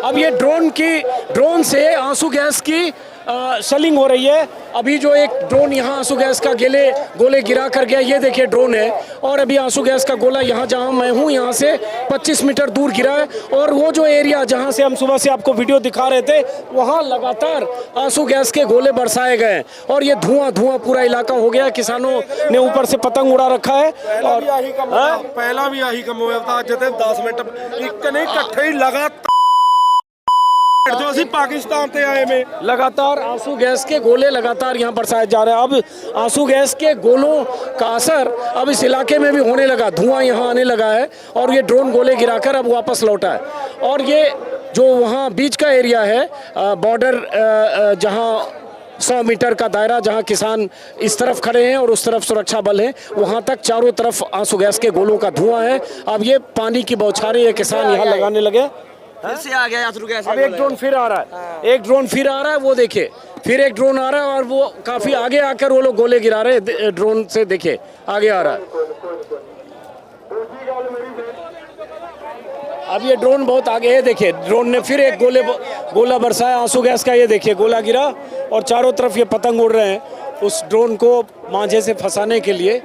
अब ये ड्रोन से आंसू गैस की सेलिंग हो रही है। अभी जो एक ड्रोन यहाँ आंसू गैस का गोले गिरा कर गया, ये देखिए ड्रोन है, और अभी आंसू गैस का गोला यहाँ जहाँ मैं हूँ यहाँ से 25 मीटर दूर गिरा है। और वो जो एरिया जहाँ से हम सुबह से आपको वीडियो दिखा रहे थे, वहाँ लगातार आंसू गैस के गोले बरसाए गए और ये धुआं पूरा इलाका हो गया। किसानों ने ऊपर से पतंग उड़ा रखा है। और पहला भी आही कम होया था, 10 मिनट एक नहीं इकट्ठे ही लगातार जो ਅਸੀਂ पाकिस्तान ते आए में लगातार आंसू गैस के गोले लगातार यहाँ बरसाए जा रहे हैं। अब आंसू गैस के गोलों का असर अब इस इलाके में भी होने लगा, धुआं यहाँ आने लगा है और ये ड्रोन गोले गिराकर अब वापस लौटा है। और ये जो वहाँ बीच का एरिया है, बॉर्डर जहाँ 100 मीटर का दायरा, जहां किसान इस तरफ खड़े हैं और उस तरफ सुरक्षा बल है, वहां तक चारों तरफ आंसू गैस के गोलों का धुआं है। अब ये पानी की बौछारें ये किसान यहाँ लगाने लगे। फिर से आ गया आंसू गैस। अब एक ड्रोन फिर आ रहा है, एक ड्रोन फिर आ रहा है, वो देखिए फिर एक ड्रोन आ रहा है और वो काफी आगे आकर वो लोग गोले गिरा रहे हैं ड्रोन से। देखिए आगे आ रहा है। अब ये ड्रोन बहुत आगे है, देखिए ड्रोन ने फिर एक गोला बरसाया आंसू गैस का। ये देखिए गोला गिरा और चारों तरफ ये पतंग उड़ रहे हैं उस ड्रोन को मांझे से फंसाने के लिए।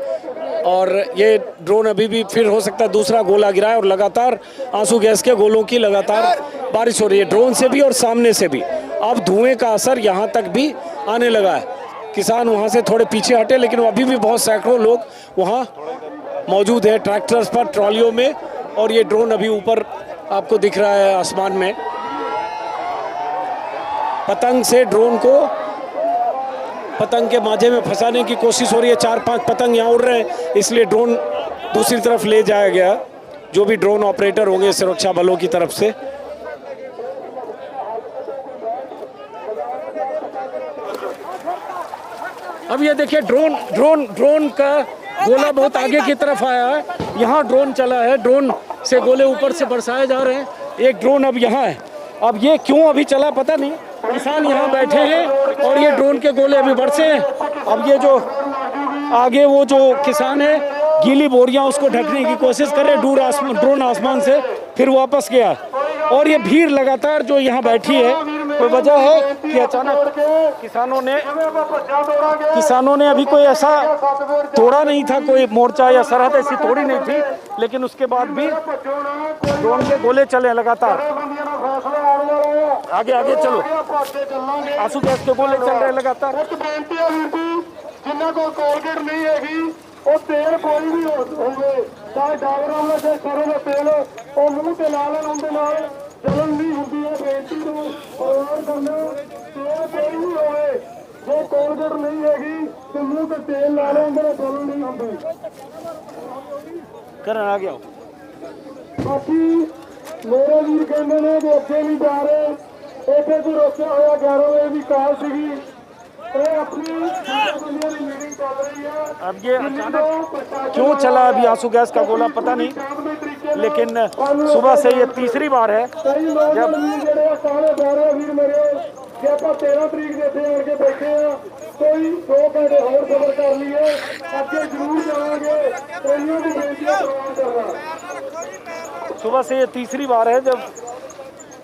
और ये ड्रोन अभी भी फिर हो सकता है दूसरा गोला गिरा है और लगातार आंसू गैस के गोलों की लगातार बारिश हो रही है, ड्रोन से भी और सामने से भी। अब धुएं का असर यहाँ तक भी आने लगा है। किसान वहाँ से थोड़े पीछे हटे, लेकिन अभी भी बहुत सैकड़ों लोग वहाँ मौजूद है, ट्रैक्टर्स पर, ट्रॉलियों में। और ये ड्रोन अभी ऊपर आपको दिख रहा है आसमान में। पतंग से ड्रोन को पतंग के माझे में फंसाने की कोशिश हो रही है। 4-5 पतंग यहाँ उड़ रहे हैं, इसलिए ड्रोन दूसरी तरफ ले जाया गया, जो भी ड्रोन ऑपरेटर होंगे सुरक्षा बलों की तरफ से। अब ये देखिए ड्रोन का गोला बहुत आगे की तरफ आया है। यहाँ ड्रोन चला है, ड्रोन से गोले ऊपर से बरसाए जा रहे हैं। एक ड्रोन अब यहाँ है, अब ये क्यों अभी चला पता नहीं। किसान यहाँ बैठे हैं और ये ड्रोन के गोले अभी बरसे हैं। अब ये जो आगे वो जो किसान है, गीली बोरियां उसको ढकने की कोशिश कर रहे हैं, ड्रोन आसमान से फिर वापस गया। और ये भीड़ लगातार जो यहाँ बैठी है, कोई वजह है कि अचानक किसानों ने अभी कोई ऐसा तोड़ा नहीं था, कोई मोर्चा या सरहद ऐसी तोड़ी नहीं थी, लेकिन उसके बाद भी ड्रोन के गोले चले लगातार। आगे आगे चलो, आंसू गैस के गोले चल रहे लगातार। जिन्ना को कोलगेट नहीं हैगी, वो तेल कोई भी होवे, चाहे डाबरों में से सरों का तेल वो मुंह ते ला लेन, उनके नाल जलन नहीं होती है। बेनती को और करना, तेल कोई भी होवे, जो कोलगेट नहीं हैगी तो मुंह ते तेल ला लेन, उनके जलन नहीं होती। करन आ गया। बाकी मेरे वीर कहते ने कि अगे नहीं जा रहे, इतने को रोकया होया 11 बजे की कॉल सी। अब ये क्यों चला अभी आंसू गैस का गोला पता नहीं, लेकिन सुबह से ये तीसरी बार है जब 13 तरीक के इतने आके बैठे हैं। कोई 2 घंटे और सबर कर लिए, अगे जरूर जाएंगे। सुबह से ये तीसरी बार है जब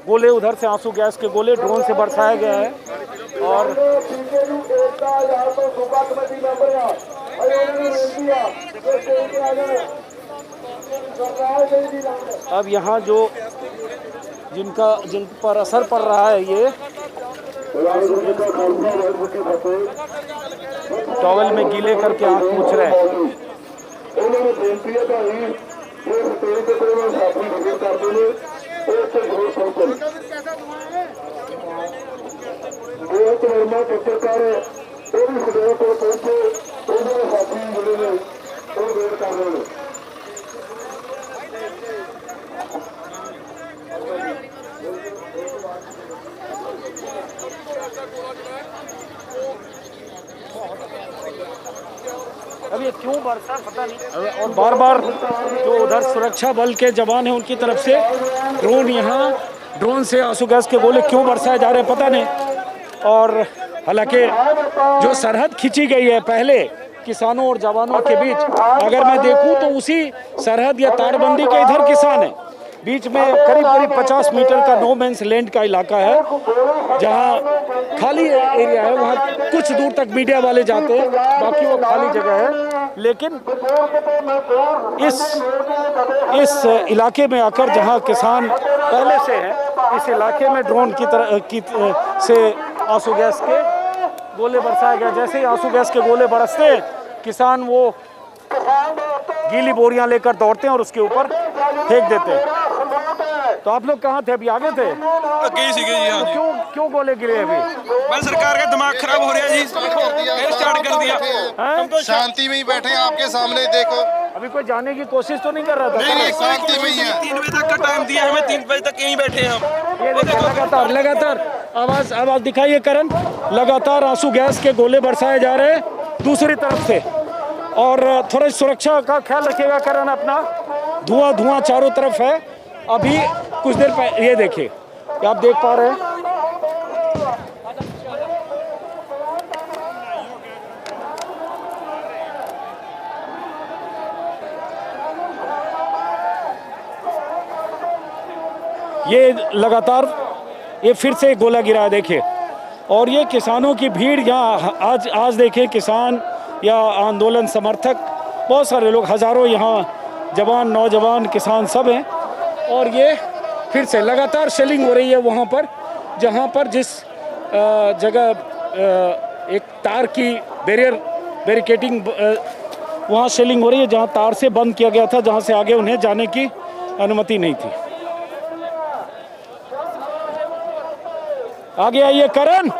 गोले उधर से आंसू गैस के गोले ड्रोन से बरसाया गया है। और अब यहाँ जो जिन पर असर पड़ रहा है, ये टॉवल में गीले करके आंख पोंछ रहे हैं। पत्रकार सुदेव को पहुंचे, साथी जुड़े ने वेट कर रहे हैं। अब ये क्यों बरसा पता नहीं। और बार बार जो उधर सुरक्षा बल के जवान हैं उनकी तरफ से ड्रोन से आंसू गैस के गोले क्यों बरसाए जा रहे हैं पता नहीं। और हालांकि जो सरहद खींची गई है पहले किसानों और जवानों के बीच, अगर मैं देखूं तो उसी सरहद या तारबंदी के इधर किसान है, बीच में करीब करीब 50 मीटर का नो मैंस लैंड का इलाका है, जहां खाली एरिया है। वहां कुछ दूर तक मीडिया वाले जाते हैं, बाकी वो खाली जगह है। लेकिन इस इलाके में आकर जहां किसान पहले से हैं, इस इलाके में ड्रोन से आंसू गैस के गोले बरसाए गए। जैसे ही आंसू गैस के गोले बरसते हैं, किसान वो गीली बोरियां लेकर दौड़ते हैं और उसके ऊपर फेंक देते हैं। तो आप लोग कहाँ थे? अभी आगे थे? क्यों गोले गिरे अभी? बस सरकार का दिमाग खराब हो रहा है जी, फिर स्टार्ट कर दिया। हम तो शांति में ही बैठे हैं आपके सामने, देखो। अभी कोई जाने की कोशिश तो नहीं कर रहा था? नहीं, शांति में ही है। 3 बजे तक का टाइम दिया हमें, 3 बजे तक यहीं बैठे हैं हम। ये देखो लगातार आवाज दिखाइए करण, लगातार आंसू गैस के गोले बरसाए जा रहे हैं दूसरी तरफ से। और थोड़ा सुरक्षा का ख्याल रखिएगा करण अपना। धुआं चारों तरफ है। अभी कुछ देर पहले ये देखिए, आप देख पा रहे हैं ये लगातार ये फिर से गोला गिरा है, देखिए। और ये किसानों की भीड़ यहाँ आज देखिए, किसान या आंदोलन समर्थक बहुत सारे लोग, हज़ारों यहाँ जवान नौजवान किसान सब हैं। और ये फिर से लगातार शेलिंग हो रही है वहाँ पर, जहाँ पर जिस जगह एक तार की बैरिकेडिंग वहाँ शेलिंग हो रही है, जहाँ तार से बंद किया गया था, जहाँ से आगे उन्हें जाने की अनुमति नहीं थी। आगे आइए करण,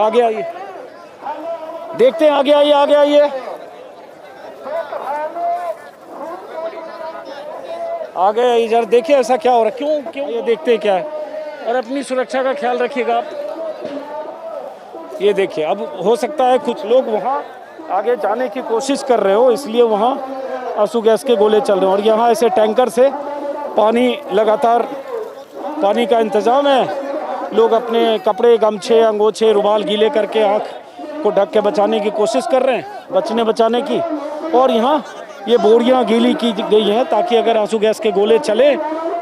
आगे आइए, देखते हैं। आगे आइए जरा देखिए ऐसा क्या हो रहा है, क्यों ये देखते हैं क्या है। और अपनी सुरक्षा का ख्याल रखिएगा आप। ये देखिए, अब हो सकता है कुछ लोग वहाँ आगे जाने की कोशिश कर रहे हो, इसलिए वहाँ आंसू गैस के गोले चल रहे हैं। और यहाँ ऐसे टैंकर से पानी, लगातार पानी का इंतज़ाम है। लोग अपने कपड़े, गमछे, अंगोछे, रुमाल गीले करके आँख को ढक के बचाने की कोशिश कर रहे हैं, बचाने की। और यहाँ ये बोरियां गीली की गई हैं ताकि अगर आंसू गैस के गोले चले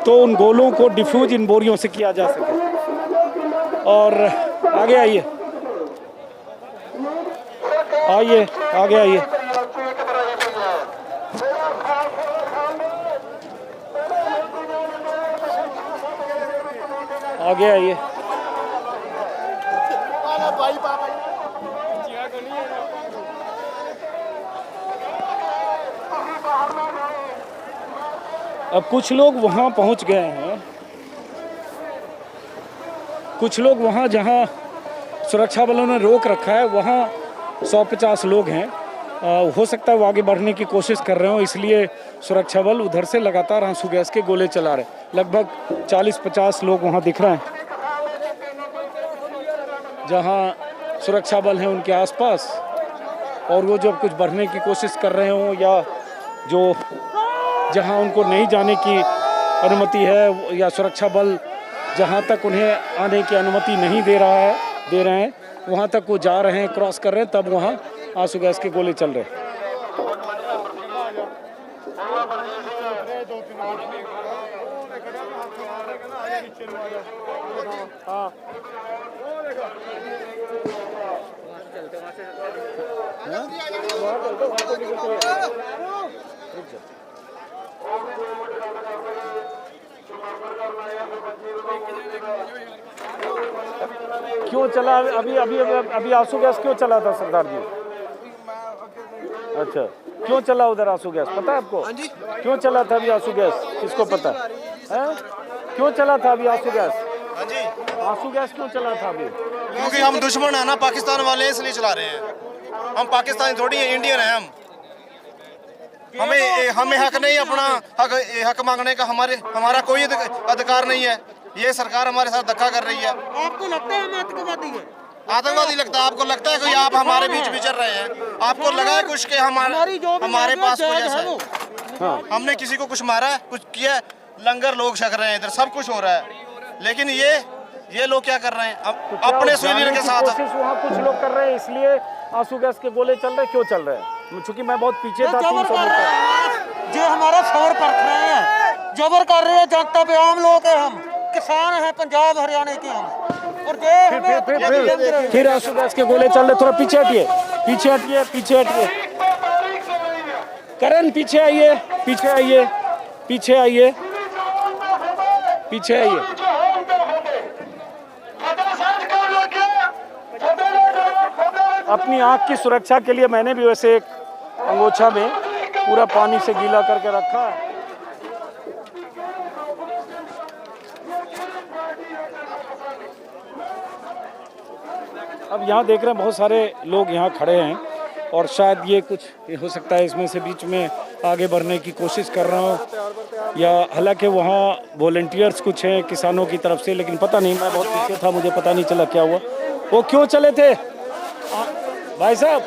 तो उन गोलों को डिफ्यूज इन बोरियों से किया जा सके। और आगे आइए, आगे आइए। अब कुछ लोग वहाँ पहुँच गए हैं, कुछ लोग वहाँ जहाँ सुरक्षा बलों ने रोक रखा है वहाँ 150 लोग हैं। हो सकता है वो आगे बढ़ने की कोशिश कर रहे हो, इसलिए सुरक्षा बल उधर से लगातार आंसू गैस के गोले चला रहे। लगभग 40-50 लोग वहाँ दिख रहे हैं, जहाँ सुरक्षा बल हैं उनके आसपास। और वो जब कुछ बढ़ने की कोशिश कर रहे हों या जो जहां उनको नहीं जाने की अनुमति है, या सुरक्षा बल जहां तक उन्हें आने की अनुमति नहीं दे रहे हैं वहां तक वो जा रहे हैं, क्रॉस कर रहे हैं, तब वहां आंसू गैस के गोले चल रहे हैं। क्यों चला अभी आंसू गैस क्यों चला था सरदार जी? अच्छा, क्यों चला उधर आंसू गैस, पता है आपको? क्यों चला था अभी आंसू गैस, किसको पता है? क्यों चला था अभी आंसू गैस? आंसू गैस क्यों चला था अभी? क्योंकि हम दुश्मन है ना, पाकिस्तान वाले, इसलिए चला रहे हैं। हम पाकिस्तानी थोड़ी है, इंडियन है हम। हमें हक नहीं अपना हक मांगने का, हमारा कोई अधिकार नहीं है। ये सरकार हमारे साथ धक्का कर रही है। आपको लगता है हम आतंकवादी है? आतंकवादी लगता है आपको? लगता है कोई आप हमारे बीच विचर रहे हैं? आपको लगा है कुछ के हमारे पास कोई ऐसा है? हमने किसी को कुछ मारा है, कुछ किया? लंगर लोग छक रहे हैं, इधर सब कुछ हो रहा है। लेकिन ये लोग क्या कर रहे हैं अपने सुनील के साथ? वहाँ कुछ लोग कर रहे हैं, इसलिए आंसू गैस के गोले चल रहे हैं। क्यों चल रहे हैं? चूंकि मैं बहुत पीछे था, जो हमारा सबर परख रहे हैं, जबर कर रहे हैं जनता पे। आम लोग हैं हम, किसान हैं पंजाब हरियाणा के हम, और ये हमें फिर आंसू गैस के गोले चल रहे। थोड़ा पीछे हटिए, पीछे हटिए, पीछे हटिए। करण पीछे आइए, पीछे आइए, पीछे आइए, पीछे आइए। अपनी आंख की सुरक्षा के लिए मैंने भी वैसे एक अंगोछा में पूरा पानी से गीला करके रखा है। अब यहाँ देख रहे हैं बहुत सारे लोग यहाँ खड़े हैं और शायद ये कुछ हो सकता है इसमें से बीच में आगे बढ़ने की कोशिश कर रहा हूँ, या हालांकि वहाँ वॉलंटियर्स कुछ हैं किसानों की तरफ से, लेकिन पता नहीं, मैं बहुत पीछे था, मुझे पता नहीं चला क्या हुआ। वो क्यों चले थे भाई साहब,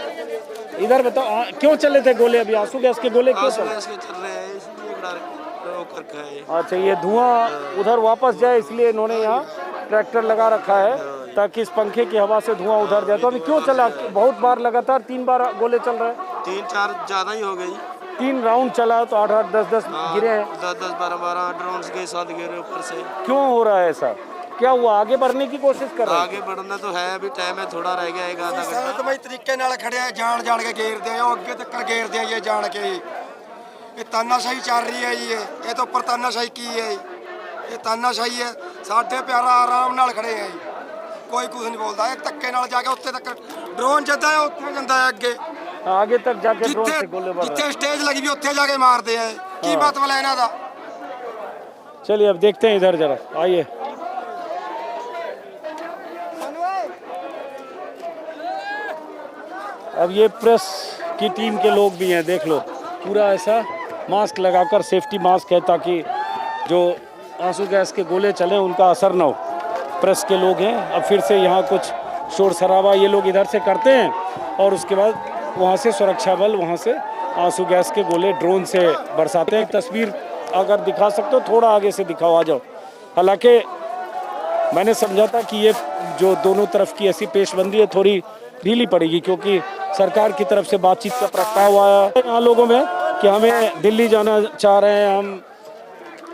इधर बताओ, क्यों चले थे गोले? अभी आंसू गैस के गोले क्यों चल रहे हैं, इसलिए अच्छा, ये धुआं उधर वापस जाए इसलिए इन्होंने यहाँ ट्रैक्टर लगा रखा है ताकि इस पंखे की हवा से धुआं उधर जाए। तो अभी क्यों चला? बहुत बार लगातार 3 बार गोले चल रहे हैं। 3-4 ज्यादा ही हो गई। 3 राउंड चला तो 8-8, 10-10 गिरे हैं। 10-10, 12-12 ड्रोन के साथ गिरे ऊपर से। क्यों हो रहा है ऐसा? क्या हुआ? आगे बढ़ने की कोशिश कर रहे हैं? आगे बढ़ना तो है, अभी टाइम है, थोड़ा रह गया, एक आधा घंटा। शांतमई तरीके नाल खड़े जान जान के घेरते हैं, अगे तक घेरते हैं ये जान के। ये तानाशाही चल रही है, ये तो ऊपर तानाशाही की है, ये तानाशाही है। साढ़े प्यारा आराम नाल खड़े हैं, कोई कुछ नहीं बोलता। एक धक्के नाल जाके उत्ते तक ड्रोन जाता है, उत्ते जाता है अगे, आगे तक जाके ड्रोन से गोले मार रहे हैं। जिथे स्टेज लगी भी उत्ते जाके मारते हैं। की मतलब है इन्हां दा? चलिए अब देखते हैं, इधर जरा आइए। अब ये प्रेस की टीम के लोग भी हैं, देख लो, पूरा ऐसा मास्क लगाकर, सेफ्टी मास्क है ताकि जो आंसू गैस के गोले चले उनका असर ना हो। प्रेस के लोग हैं। अब फिर से यहाँ कुछ शोर शराबा ये लोग इधर से करते हैं और उसके बाद वहाँ से सुरक्षा बल वहाँ से आंसू गैस के गोले ड्रोन से बरसाते हैं। तस्वीर अगर दिखा सकते हो, थोड़ा आगे से दिखाओ, आ जाओ। हालांकि मैंने समझा था कि ये जो दोनों तरफ की ऐसी पेशबंदी है थोड़ी ढीली पड़ेगी, क्योंकि सरकार की तरफ से बातचीत का प्रस्ताव आया है यहाँ लोगों में कि हमें दिल्ली जाना चाह रहे हैं, हम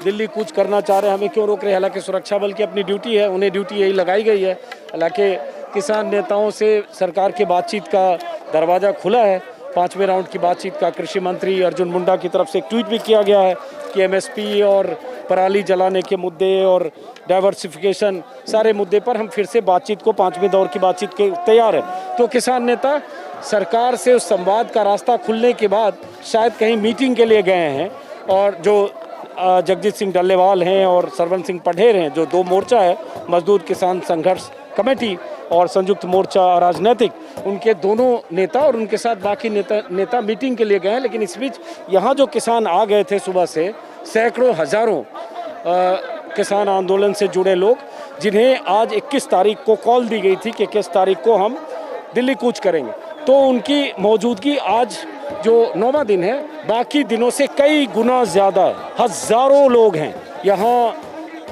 दिल्ली कूच करना चाह रहे हैं, हमें क्यों रोक रहे हैं? हालांकि सुरक्षा बल की अपनी ड्यूटी है, उन्हें ड्यूटी यही लगाई गई है। हालांकि किसान नेताओं से सरकार की बातचीत का दरवाज़ा खुला है। 5वें राउंड की बातचीत का कृषि मंत्री अर्जुन मुंडा की तरफ से एक ट्वीट भी किया गया है कि MSP और पराली जलाने के मुद्दे और डाइवर्सिफिकेशन सारे मुद्दे पर हम फिर से बातचीत को 5वें दौर की बातचीत के तैयार है। तो किसान नेता सरकार से उस संवाद का रास्ता खुलने के बाद शायद कहीं मीटिंग के लिए गए हैं, और जो जगजीत सिंह डल्लेवाल हैं और सरवन सिंह पढ़ेर हैं, जो 2 मोर्चा है, मजदूर किसान संघर्ष कमेटी और संयुक्त मोर्चा राजनीतिक, उनके दोनों नेता और उनके साथ बाकी नेता मीटिंग के लिए गए हैं। लेकिन इस बीच यहाँ जो किसान आ गए थे सुबह से, सैकड़ों हजारों किसान आंदोलन से जुड़े लोग, जिन्हें आज 21 तारीख को कॉल दी गई थी कि 21 तारीख को हम दिल्ली कूच करेंगे, तो उनकी मौजूदगी आज जो 9वां दिन है, बाकी दिनों से कई गुना ज़्यादा है। हज़ारों लोग हैं यहाँ,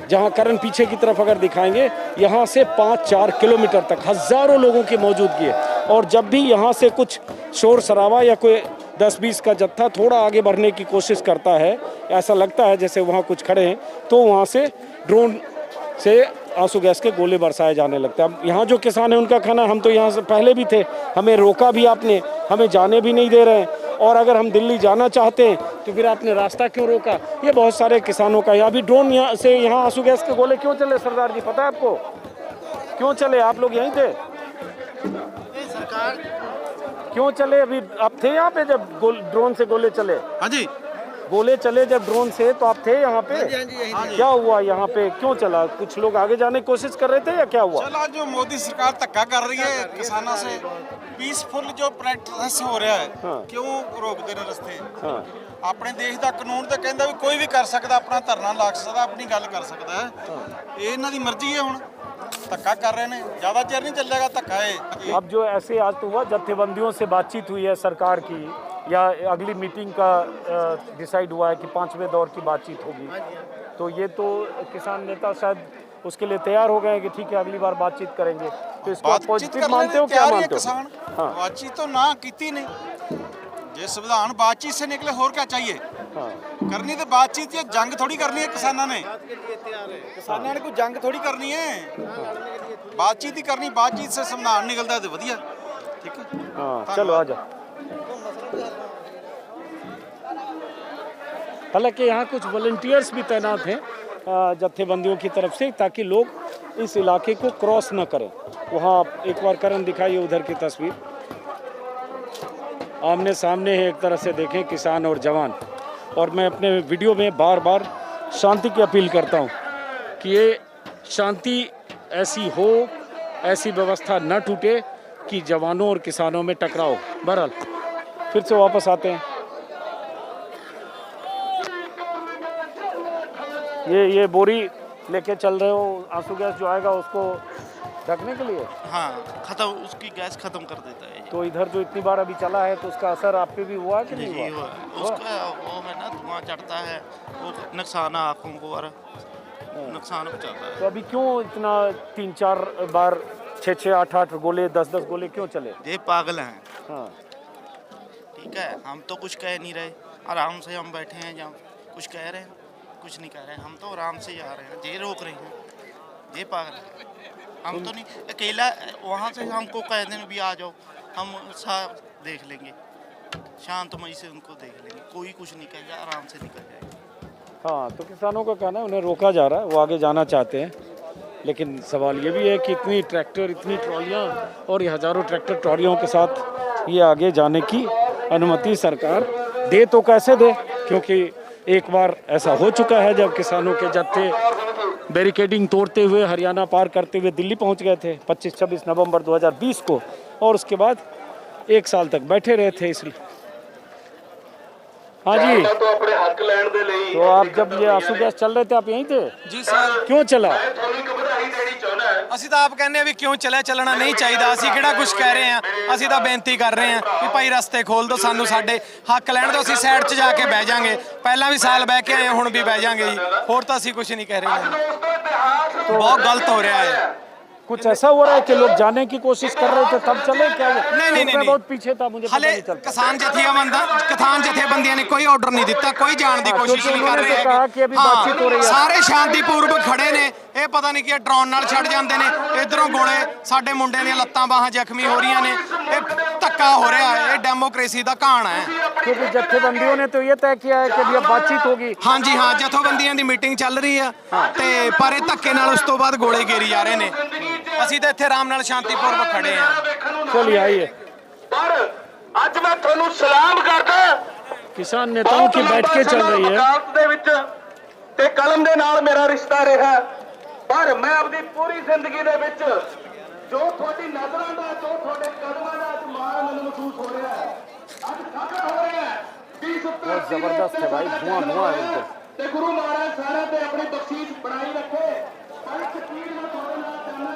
जहाँ करण पीछे की तरफ अगर दिखाएंगे, यहाँ से 5-4 किलोमीटर तक हज़ारों लोगों की मौजूदगी है। और जब भी यहाँ से कुछ शोर शराबा या कोई 10-20 का जत्था थोड़ा आगे बढ़ने की कोशिश करता है, ऐसा लगता है जैसे वहाँ कुछ खड़े हैं, तो वहाँ से ड्रोन से आंसू गैस के गोले बरसाए जाने लगते हैं। अब यहाँ जो किसान हैं उनका कहना, हम तो यहाँ से पहले भी थे, हमें रोका भी आपने, हमें जाने भी नहीं दे रहे हैं, और अगर हम दिल्ली जाना चाहते हैं तो फिर आपने रास्ता क्यों रोका? ये बहुत सारे किसानों का है। अभी ड्रोन यहाँ से यहाँ आंसू गैस के गोले क्यों चले सरदार जी, पता है आपको क्यों चले? आप लोग यहीं थे? क्यों चले? अभी आप थे यहाँ पे जब ड्रोन से गोले चले? हाँ जी, गोले चले जब ड्रोन से, तो आप थे यहाँ पे? क्या हुआ यहाँ पे, क्यों चला? कुछ लोग आगे जाने की कोशिश कर रहे थे या क्या हुआ? चला जो मोदी सरकार धक्का कर रही है किसानों से, पीसफुल जो प्रोटेस्ट हो रहा है, हाँ। क्यों रोकते ने रस्ते? हाँ। ਆਪਣੇ ਦੇਸ਼ ਦਾ ਕਾਨੂੰਨ ਤਾਂ ਕਹਿੰਦਾ ਵੀ ਕੋਈ ਵੀ ਕਰ ਸਕਦਾ, ਆਪਣਾ ਧਰਨਾ ਲਾ ਸਕਦਾ, ਆਪਣੀ ਗੱਲ ਕਰ ਸਕਦਾ ਹੈ। ਇਹ ਇਹਨਾਂ ਦੀ ਮਰਜ਼ੀ ਹੈ। ਹੁਣ ਧੱਕਾ ਕਰ ਰਹੇ ਨੇ, ਜ਼ਿਆਦਾ ਚਿਰ ਨਹੀਂ ਚੱਲੇਗਾ ਧੱਕਾ ਇਹ। अब जो ऐसे आज तो हुआ, जत्थेबंदियों से बातचीत हुई है सरकार की, या अगली मीटिंग का डिसाइड हुआ है कि 5वें दौर की बातचीत होगी, तो ये तो किसान नेता शायद उसके लिए तैयार हो गए हैं कि ठीक है अगली बार बातचीत करेंगे। तो इसको आप पॉजिटिव मानते हो, क्या मानते हो? हाँ। बातचीत तो ना की नहीं, जे संविधान बातचीत से निकले, और क्या चाहिए? ਕਰਨੀ ਤੇ ਬਾਤਚੀਤ ਹੈ, ਜੰਗ ਥੋੜੀ ਕਰਨੀ ਹੈ ਕਿਸਾਨਾਂ ਨੇ। ਕਿਸਾਨਾਂ ਨੇ ਕੋਈ ਜੰਗ ਥੋੜੀ ਕਰਨੀ ਹੈ, ਬਾਤਚੀਤ ਹੀ ਕਰਨੀ। ਬਾतचीत से समाधान निकलता है तो ਵਧੀਆ। ठीक है, हाँ चलो आ जाओ। हालांकि यहाँ कुछ वॉलंटियर्स भी तैनात हैं जत्थेबंदियों की तरफ से, ताकि लोग इस इलाके को क्रॉस न करें। वहाँ एक बार करण दिखाइए उधर की तस्वीर, आमने सामने है एक तरह से देखें किसान और जवान। और मैं अपने वीडियो में बार बार शांति की अपील करता हूँ कि ये शांति ऐसी हो, ऐसी व्यवस्था न टूटे कि जवानों और किसानों में टकराव। बहरहाल फिर से वापस आते हैं। ये बोरी लेके चल रहे हो, आंसू गैस जो आएगा उसको ढकने के लिए? हाँ, खत्म, उसकी गैस खत्म कर देता है। तो इधर जो इतनी बार अभी चला है तो उसका असर आप पे भी हुआ कि नहीं हुआ? उसका वो है ना, धुआं चढ़ता है, वो नुकसान है आँखों को और नुकसान पहुँचाता है। तो अभी क्यों इतना 3-4 बार 6-6, 8-8 गोले, 10-10 गोले क्यों चले? ये पागल हैं। हाँ ठीक है, हम तो कुछ कह नहीं रहे, आराम से हम बैठे हैं जहाँ। कुछ कह रहे हैं? कुछ नहीं कह रहे हैं, हम तो आराम से जा रहे हैं। ये रोक रहे हैं, ये पागल है। हम तो नहीं अकेला, वहाँ से हमको कह दें भी आ जाओ, हम देख लेंगे, शांतमयी से उनको देख लेंगे, कोई कुछ नहीं कहेगा, आराम से निकल जाएगा। हाँ, तो किसानों का कहना है उन्हें रोका जा रहा है, वो आगे जाना चाहते हैं। लेकिन सवाल ये भी है कि इतनी ट्रैक्टर, इतनी ट्रॉलियाँ और ये हज़ारों ट्रैक्टर ट्रॉलियों के साथ ये आगे जाने की अनुमति सरकार दे तो कैसे दे, क्योंकि एक बार ऐसा हो चुका है जब किसानों के जत्थे बैरिकेडिंग तोड़ते हुए हरियाणा पार करते हुए दिल्ली पहुंच गए थे 25-26 नवंबर 2020 को, और उसके बाद 1 साल तक बैठे रहे थे। इसलिए हाँ जी, तो आप जब ये आंसू गैस चल रहे थे आप यहीं थे? जी सर। क्यों चला? ਅਸੀਂ ਤਾਂ ਆਪ ਕਹਿੰਦੇ ਆ ਵੀ ਕਿਉਂ ਚੱਲਣਾ ਨਹੀਂ ਚਾਹੀਦਾ। ਅਸੀਂ ਕਿਹੜਾ ਕੁਝ ਕਹਿ ਰਹੇ ਆ, ਅਸੀਂ ਤਾਂ ਬੇਨਤੀ ਕਰ ਰਹੇ ਆ ਵੀ ਭਾਈ ਰਸਤੇ ਖੋਲ ਦਿਓ, ਸਾਨੂੰ ਸਾਡੇ ਹੱਕ ਲੈਣ ਦਿਓ, ਅਸੀਂ ਸਾਈਡ 'ਚ ਜਾ ਕੇ ਬਹਿ ਜਾਾਂਗੇ। ਪਹਿਲਾਂ ਵੀ ਸਾਲ ਬਹਿ ਕੇ ਆਏ, ਹੁਣ ਵੀ ਬਹਿ ਜਾਾਂਗੇ ਜੀ, ਹੋਰ ਤਾਂ ਅਸੀਂ ਕੁਝ ਨਹੀਂ ਕਹਿ ਰਹੇ। ਬਹੁਤ ਗਲਤ ਹੋ ਰਿਹਾ ਹੈ। कुछ ऐसा हो रहा है कि लोग जाने की कोशिश कर रहे थे तब चले क्या? नहीं, मैं बहुत पीछे था, मुझे हले किसान जथेबंदियां ने कोई ऑर्डर नहीं दिता, कोई जाने की कोशिश नहीं कर रहे हैं। सारे शांतिपूर्वक खड़े ने, ਇਹ ਪਤਾ ਨਹੀਂ ਕਿ ਡਰੋਨ ਨਾਲ ਛੱਡ ਜਾਂਦੇ ਨੇ, ਇਧਰੋਂ ਗੋਲੇ, ਸਾਡੇ ਮੁੰਡੇ ਦੀਆਂ ਲੱਤਾਂ ਬਾਹਾਂ ਜ਼ਖਮੀ ਹੋ ਰਹੀਆਂ ਨੇ। ਇਹ ਧੱਕਾ ਹੋ ਰਿਹਾ ਹੈ, ਇਹ ਡੈਮੋਕ੍ਰੇਸੀ ਦਾ ਘਾਣ ਹੈ। क्योंकि जत्थेबंदियों ने तो ये तय किया है कि अभी अब बातचीत होगी। हाँ जी हाँ, ਜਥੇਬੰਦੀਆਂ ਦੀ ਮੀਟਿੰਗ ਚੱਲ ਰਹੀ ਆ ਤੇ ਪਰ ਇਹ ਧੱਕੇ ਨਾਲ ਉਸ ਤੋਂ ਬਾਅਦ ਗੋਲੇ ਗੇਰੀ ਜਾ ਰਹੇ ਨੇ। ਅਸੀਂ ਤਾਂ ਇੱਥੇ ਆਰਾਮ ਨਾਲ ਸ਼ਾਂਤੀਪੂਰਵਕ ਖੜੇ ਆ। चलिए आइए। ਪਰ ਅੱਜ ਮੈਂ ਤੁਹਾਨੂੰ ਸਲਾਮ ਕਰਦਾ। किसान नेताओं की बैठकें चल रही है। ਅਦਾਲਤ ਦੇ ਵਿੱਚ ਤੇ ਕਲਮ ਦੇ ਨਾਲ ਮੇਰਾ ਰਿਸ਼ਤਾ ਰਿਹਾ, ਪਰ ਮੈਂ ਆਪਣੀ ਪੂਰੀ ਜ਼ਿੰਦਗੀ ਦੇ ਵਿੱਚ ਜੋ ਤੁਹਾਡੀ ਨਜ਼ਰਾਂ ਦਾ, ਜੋ ਤੁਹਾਡੇ ਕਦਮਾਂ ਦਾ ਅੱਜ ਮਾਣ ਮੈਨੂੰ ਮਹਿਸੂਸ ਹੋ ਰਿਹਾ ਹੈ। ਅੱਜ ਸਾਡਾ ਹੋ ਰਿਹਾ ਹੈ 20 बहुत जबरदस्त है भाई, धुआं धुआं है बिल्कुल। ਤੇ ਗੁਰੂ ਮਹਾਰਾਜ ਸਾਰਿਆਂ ਤੇ ਆਪਣੀ ਬਖਸ਼ੀਸ਼ ਬਣਾਈ ਰੱਖੇ। ਪਰ ਇੱਕ ਚੀਜ਼ ਮੈਂ ਤੁਹਾਡੇ ਨਾਲ ਚਾਹੁੰਦਾ,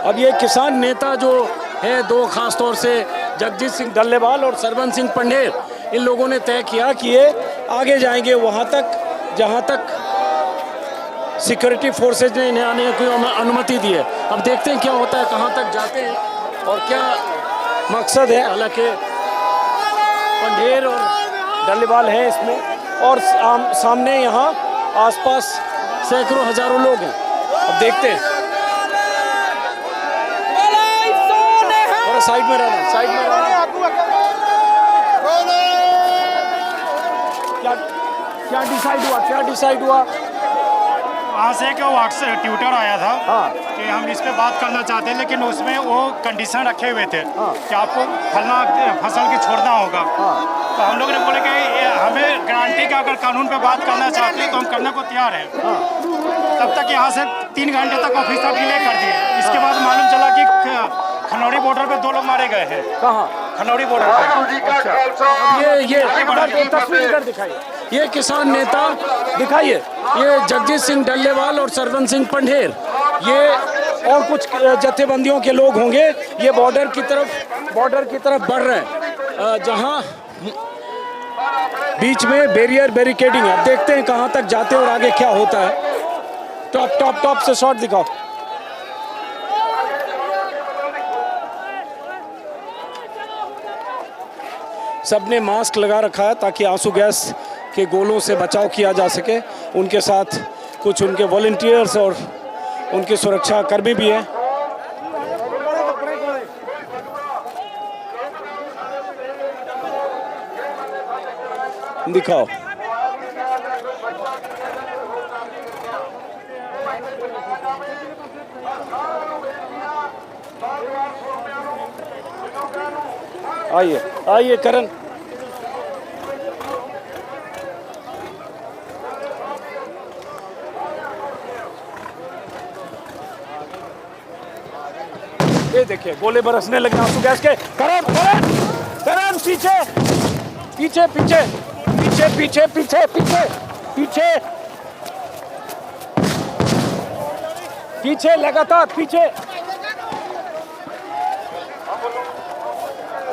अब ये किसान नेता जो है, 2 खास तौर से जगजीत सिंह डल्लेवाल और सरवन सिंह पंडेर, इन लोगों ने तय किया कि ये आगे जाएंगे वहाँ तक जहाँ तक सिक्योरिटी फोर्सेज ने इन्हें आने की अनुमति दी है। अब देखते हैं क्या होता है, कहाँ तक जाते हैं और क्या मकसद है। हालांकि पंडेर और डल्लेवाल हैं इसमें, और सामने यहाँ आसपास सैकड़ों हजारों लोग हैं। अब देखते हैं। और साइड में रहना, साइड में रहना। क्या डिसाइड हुआ? वहाँ से एक व्हाट्सएप ट्विटर आया था हाँ। कि हम इस पे बात करना चाहते हैं, लेकिन उसमें वो कंडीशन रखे हुए थे कि आपको फलना फसल की छोड़ना होगा। तो हम लोग ने बोले कि हमें गारंटी का अगर कानून पे बात करना चाहते हैं तो हम करने को तैयार हैं। तब तक यहाँ से 3 घंटे तक ऑफिसर डिले कर दिए। इसके बाद मालूम चला कि खनौरी बॉर्डर पे 2 लोग मारे गए हैं। कहाँ? खनौरी बॉर्डर पे। ये तस्वीर इधर दिखाइए। ये किसान नेता दिखाइए, ये जगजीत सिंह डल्लेवाल और सरवन सिंह पंडेर, ये और कुछ जत्थेबंदियों के लोग होंगे। ये बॉर्डर की तरफ बढ़ रहे हैं, जहां बीच में बैरिकेडिंग है। अब देखते हैं कहां तक जाते हैं और आगे क्या होता है। टॉप से शॉट दिखाओ। सबने मास्क लगा रखा है ताकि आंसू गैस के गोलों से बचाव किया जा सके। उनके साथ कुछ उनके वॉलंटियर्स और उनके सुरक्षा कर्मी भी हैं। दिखाओ। आइए आइए करण। ये देखिए गोले बरसने लगे आंसू गैस के। करण करण करण पीछे पीछे पीछे पीछे पीछे पीछे पीछे पीछे पीछे लगातार पीछे।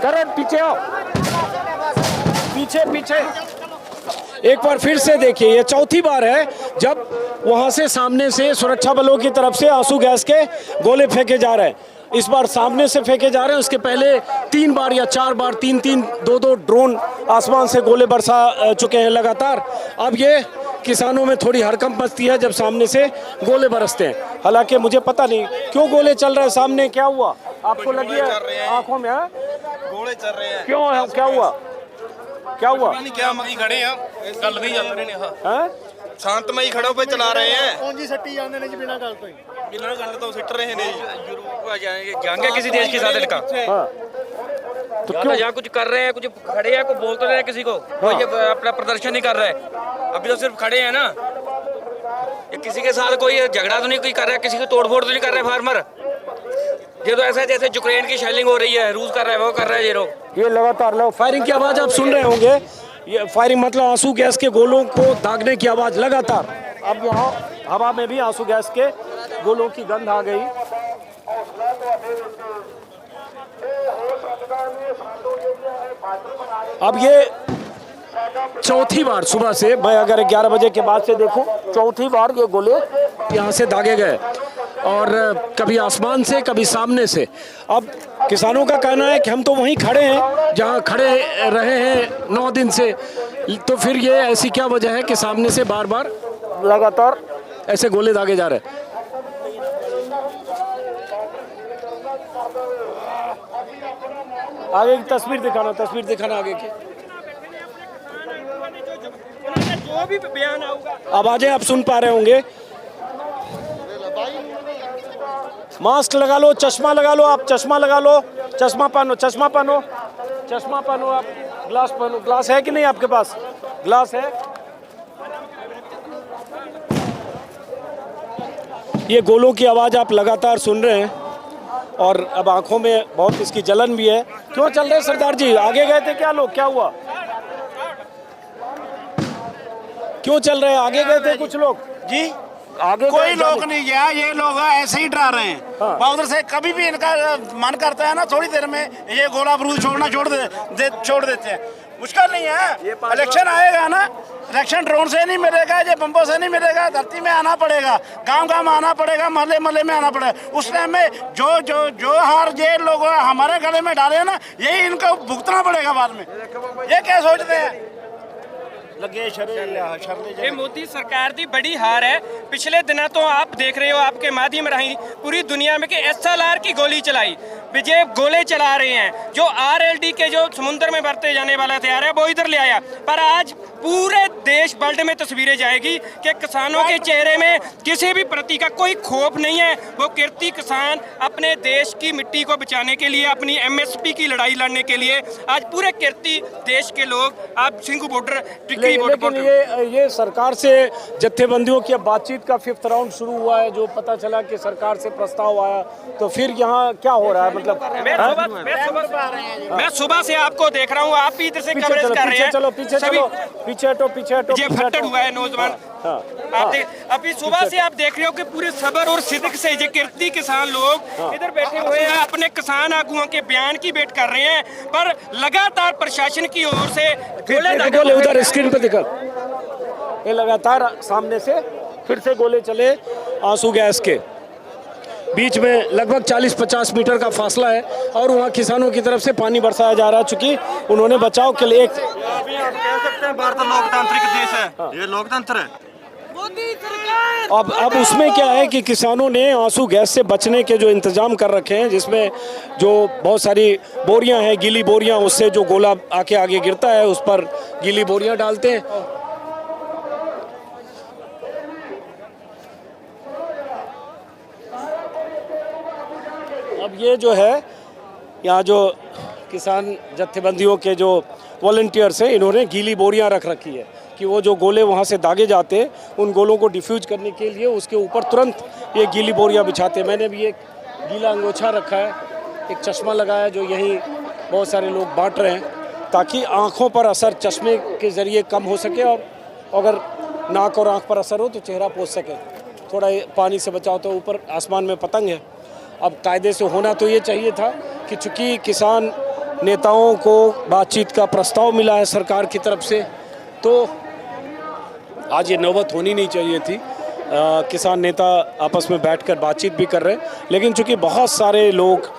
करण पीछे आओ, पीछे पीछे। एक बार फिर से देखिए, ये चौथी बार है जब वहां से सामने से सुरक्षा बलों की तरफ से आंसू गैस के गोले फेंके जा रहे हैं। इस बार सामने से फेंके जा रहे हैं, उसके पहले 3 बार या 4 बार 3-3 2-2 ड्रोन आसमान से गोले बरसा चुके हैं लगातार। अब ये किसानों में थोड़ी हड़कंप मचती है जब सामने से गोले बरसते हैं। हालांकि मुझे पता नहीं क्यों गोले चल रहे हैं सामने, क्या हुआ आपको लगी है आंखों में? गोले चल रहे हैं, क्यों है, क्या हुआ क्या हुआ? क्या मई खड़े हैं, गल नहीं चल रहे हैं, शांतमई खड़ो पे चला रहे हैं। जी सट्टी जाने ने जी बिना गल तो ही बिना गल तो सिट रहे हैं। जंग है किसी देश के साथ इनका। तो क्यों यहाँ कुछ कर रहे हैं, कुछ खड़े हैं, कोई बोल तो रहे हैं किसी को, कोई अपना प्रदर्शन नहीं कर रहा है। अभी तो सिर्फ खड़े हैं ना, ये किसी के साथ कोई झगड़ा तो नहीं कोई कर रहा है, किसी को तोड़फोड़ तो नहीं कर रहे फार्मर। ये तो ऐसा है जैसे यूक्रेन की शेलिंग हो रही है, रूस कर रहा है, वो कर रहा है ये लोग। ये लगातार लो फायरिंग की आवाज आप सुन रहे होंगे। ये फायरिंग मतलब आंसू गैस के गोलों को दागने की आवाज लगातार। अब यहाँ हवा में भी आंसू गैस के गोलों की गंध आ गई। अब ये चौथी बार सुबह से, मैं अगर 11 बजे के बाद से देखूं, चौथी बार ये गोले यहाँ से दागे गए, और कभी आसमान से कभी सामने से। अब किसानों का कहना है कि हम तो वहीं खड़े हैं जहाँ खड़े रहे हैं 9 दिन से, तो फिर ये ऐसी क्या वजह है कि सामने से बार बार लगातार ऐसे गोले दागे जा रहे हैं। आगे की तस्वीर दिखाना आगे की। जो भी बयान आऊगा आवाजें आप सुन पा रहे होंगे। मास्क लगा लो, चश्मा लगा लो, आप चश्मा लगा लो, चश्मा पहनो, चश्मा पहनो, चश्मा पहनो, आप ग्लास पहनो। ग्लास है कि नहीं आपके पास? ग्लास है। ये गोलों की आवाज आप लगातार सुन रहे हैं और अब आंखों में बहुत इसकी जलन भी है। क्यों चल रहे सरदार जी? आगे गए थे क्या लोग? क्या हुआ? क्यों चल रहे हैं? आगे गए थे कुछ लोग जी, आगे कोई लोग नहीं गया, ये लोग ऐसे ही डरा रहे हैं। हाँ। उधर से कभी भी इनका मन करता है ना, थोड़ी देर में ये गोला बारूद छोड़ना छोड़ देते हैं। मुश्किल नहीं है, इलेक्शन आएगा ना, इलेक्शन ड्रोन से नहीं मिलेगा, ये बम्बों से नहीं मिलेगा, धरती में आना पड़ेगा, गांव आना पड़ेगा, महल्ले में आना पड़ेगा। उस टाइम में जो हार ये लोग हमारे गले में डाले ना, यही इनको भुगतना पड़ेगा बाद में। ये क्या सोचते हैं? लगे ये मोदी सरकार की बड़ी हार है। पिछले दिनों तो आप देख रहे हो, आपके माध्यम राही पूरी दुनिया में कि SLR की गोली चलाई, विजय गोले चला रहे हैं। जो RLD के जो समुद्र में बरते जाने वाला हथियार है वो इधर ले आया। पर आज पूरे देश वर्ल्ड में तस्वीरें जाएगी कि किसानों के चेहरे में किसी भी प्रति का कोई खौफ नहीं है। वो किरती किसान अपने देश की मिट्टी को बचाने के लिए, अपनी MSP की लड़ाई लड़ने के लिए आज पूरे किरती देश के लोग आप सिंघू बॉर्डर लेकिन ये सरकार से जत्थेबंदियों की बातचीत का 5th राउंड शुरू हुआ है, जो पता चला कि सरकार से प्रस्ताव आया, तो फिर यहाँ क्या हो रहा है? मतलब मैं सुबह से आपको देख रहा हूँ, आप भी इधर से कवरेज कर रहे हैं। चलो पीछे चलो, पीछे हटो, पीछे हटो। ये फट्टड़ हुआ है नौजवान। आप अभी सुबह से आप देख रहे हो कि पूरे सबर और सिद्क से ये किरती किसान लोग इधर बैठे हुए हैं, अपने किसान आगुओं के बयान की वेट कर रहे हैं। पर लगातार प्रशासन की ओर से गोले उधर स्क्रीन पे दिखा, ये लगातार सामने से फिर से गोले चले आंसू गैस के। बीच में लगभग 40-50 मीटर का फासला है और वहाँ किसानों की तरफ से पानी बरसाया जा रहा है, चूंकि उन्होंने बचाव के लिए अभी हम कह सकते हैं भारत लोकतांत्रिक देश है, ये लोकतंत्र है। अब उसमें क्या है कि किसानों ने आंसू गैस से बचने के जो इंतजाम कर रखे हैं, जिसमें जो बहुत सारी बोरियां हैं, गीली बोरियां, उससे जो गोला आके आगे गिरता है उस पर गीली बोरियां डालते हैं। अब ये जो है यहाँ जो किसान जत्थेबंदियों के जो वॉलंटियर्स हैं, इन्होंने गीली बोरियां रख रखी है कि वो जो गोले वहाँ से दागे जाते हैं उन गोलों को डिफ्यूज करने के लिए उसके ऊपर तुरंत ये गीली बोरियां बिछाते हैं। मैंने भी एक गीला अंगोछा रखा है, एक चश्मा लगाया जो यहीं बहुत सारे लोग बांट रहे हैं ताकि आँखों पर असर चश्मे के ज़रिए कम हो सके और अगर नाक और आँख पर असर हो तो चेहरा पोंछ सके। थोड़ा पानी से बचाओ। तो ऊपर आसमान में पतंग है। अब कायदे से होना तो ये चाहिए था कि चूँकि किसान नेताओं को बातचीत का प्रस्ताव मिला है सरकार की तरफ से, तो आज ये नौबत होनी नहीं चाहिए थी। किसान नेता आपस में बैठकर बातचीत भी कर रहे हैं, लेकिन चूंकि बहुत सारे लोग,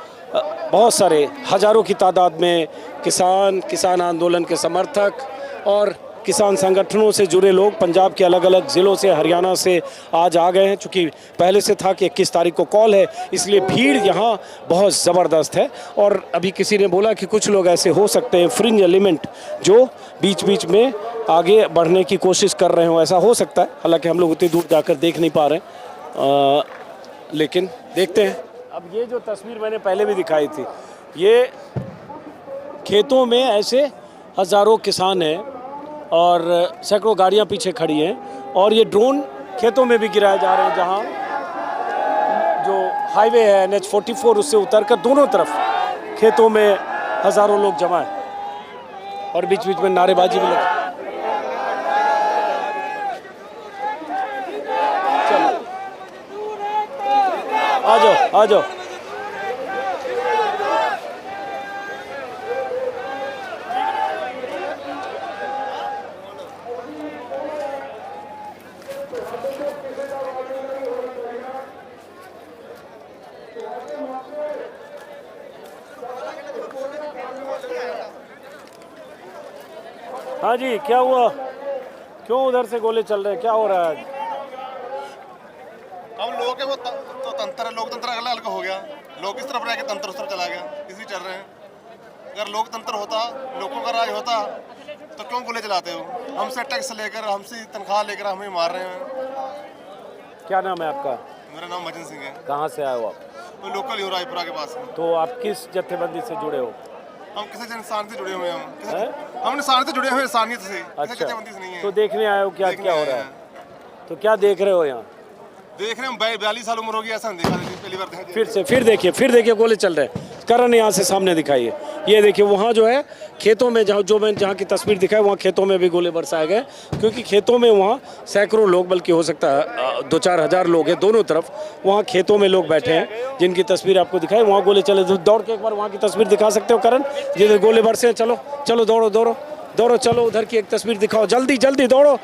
बहुत सारे हजारों की तादाद में किसान आंदोलन के समर्थक और किसान संगठनों से जुड़े लोग पंजाब के अलग अलग ज़िलों से, हरियाणा से आज आ गए हैं। चूँकि पहले से था कि 21 तारीख को कॉल है, इसलिए भीड़ यहाँ बहुत ज़बरदस्त है। और अभी किसी ने बोला कि कुछ लोग ऐसे हो सकते हैं फ्रिंज एलिमेंट जो बीच बीच में आगे बढ़ने की कोशिश कर रहे हो, ऐसा हो सकता है। हालांकि हम लोग उतनी दूर जाकर देख नहीं पा रहे, लेकिन देखते हैं। अब ये जो तस्वीर मैंने पहले भी दिखाई थी, ये खेतों में ऐसे हज़ारों किसान हैं और सैकड़ों गाड़ियां पीछे खड़ी हैं और ये ड्रोन खेतों में भी गिराए जा रहे हैं, जहां जो हाईवे है NH 44 उससे उतरकर दोनों तरफ खेतों में हज़ारों लोग जमा हैं और बीच बीच में नारेबाजी भी लगी। आ जाओ, आ जाओ। हाँ जी, क्या हुआ? क्यों उधर से गोले चल रहे हैं? क्या हो रहा है? अब लोग है वो तो तंत्र है, लोकतंत्र अलग अलग हो गया। लोग इस तरफ रह के तंत्र उस तरफ चला गया, इसलिए चल रहे हैं। अगर लोकतंत्र होता, लोगों का राज होता, तो क्यों गोले चलाते हो? हमसे टैक्स लेकर, हमसे तनख्वाह लेकर हमें मार रहे हैं। क्या नाम है आपका? मेरा नाम मजन सिंह है। कहाँ से आए हो आप? तो लोकल ही हो, रायपुरा के पास। तो आप किस जत्थेबंदी से जुड़े हो? हम किसी इंसान से जुड़े हुए हैं। हम इंसान से जुड़े हुए, इंसानियत से। अच्छा, जत्थेबंदी से नहीं है। तो देखने आए हो क्या क्या हो रहा है? तो क्या देख रहे हो यहाँ? देख रहे हैं, 42 साल उम्र होगी, ऐसा नहीं देखा, पहली बार देखा। फिर देखिए गोले चल रहे हैं। करण यहाँ से सामने दिखाइए, ये देखिए वहाँ जो है खेतों में, जहाँ की तस्वीर दिखाई वहाँ खेतों में भी गोले बरसाए गए, क्योंकि खेतों में वहाँ सैकड़ों लोग, बल्कि हो सकता है 2-4 हज़ार लोग हैं दोनों तरफ। वहाँ खेतों में लोग बैठे हैं जिनकी तस्वीर आपको दिखाई, वहाँ गोले चले। दौड़ के एक बार वहाँ की तस्वीर दिखा सकते हो करण, जिधर गोले बरसे? चलो चलो, दौड़ो दौड़ो दौड़ो, चलो उधर की एक तस्वीर दिखाओ, जल्दी जल्दी दौड़ो,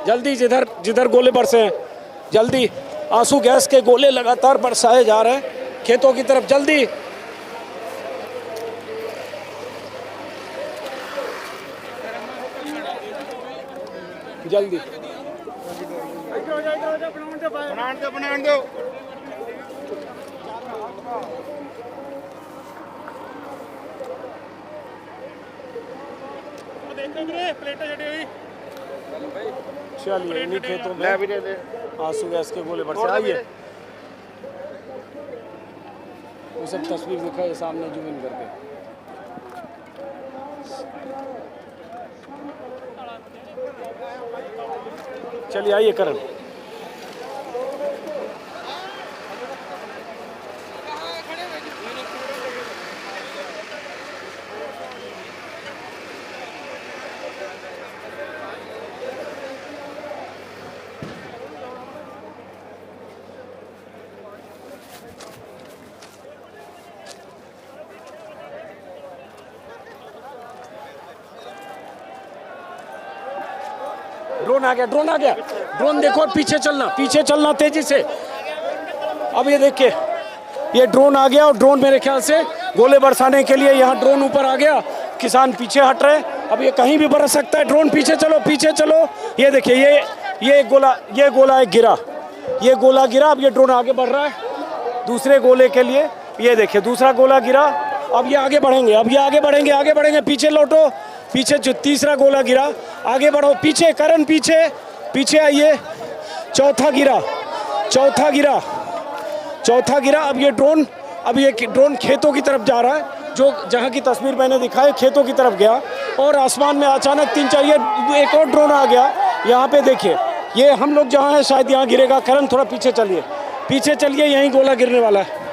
जल्दी, जिधर गोले बरसे हैं जल्दी। आंसू गैस के गोले लगातार बरसाए जा रहे हैं खेतों की तरफ, जल्दी। जल्दी बनाने दो। चलिए, इन्हीं खेतों में आंसू गैस के गोले बरसे। आइए, वो सब तस्वीर दिखाइए सामने, जूम इन करके। चलिए आइए करण। ड्रोन आ गया, ड्रोन आ गया। ड्रोन देखो, पीछे चलना तेजी से। अब ये देखिए, ये ड्रोन आ गया और ड्रोन मेरे ख्याल से गोले बरसाने के लिए यहाँ ड्रोन ऊपर आ गया। किसान पीछे हट रहे, अब ये कहीं भी बरस सकता है। ड्रोन पीछे चलो, पीछे चलो। ये देखिए ये गोला एक गिरा, ये गोला गिरा। अब ये ड्रोन आगे बढ़ रहा है दूसरे गोले के लिए। ये देखिए दूसरा गोला गिरा। अब ये आगे बढ़ेंगे, अब ये आगे बढ़ेंगे, आगे बढ़ेंगे। पीछे लौटो, पीछे जो तीसरा गोला गिरा, आगे बढ़ो। पीछे करण, पीछे पीछे आइए। चौथा गिरा, चौथा गिरा, चौथा गिरा। अब ये ड्रोन खेतों की तरफ जा रहा है। जो जहाँ की तस्वीर मैंने दिखाई खेतों की तरफ गया और आसमान में अचानक 3-4 एक और ड्रोन आ गया। यहाँ पे देखिए, ये हम लोग जहाँ हैं शायद यहाँ गिरेगा। करण थोड़ा पीछे चलिए, पीछे चलिए, यहीं गोला गिरने वाला है।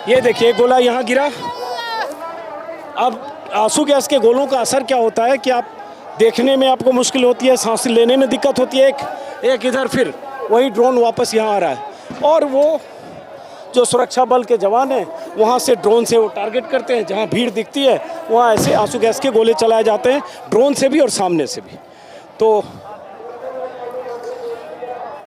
ये देखिए गोला यहाँ गिरा। अब आंसू गैस के गोलों का असर क्या होता है कि आप देखने में आपको मुश्किल होती है, सांस लेने में दिक्कत होती है। एक इधर फिर वही ड्रोन वापस यहाँ आ रहा है और वो जो सुरक्षा बल के जवान हैं वहाँ से ड्रोन से वो टारगेट करते हैं। जहाँ भीड़ दिखती है वहाँ ऐसे आंसू गैस के गोले चलाए जाते हैं, ड्रोन से भी और सामने से भी। तो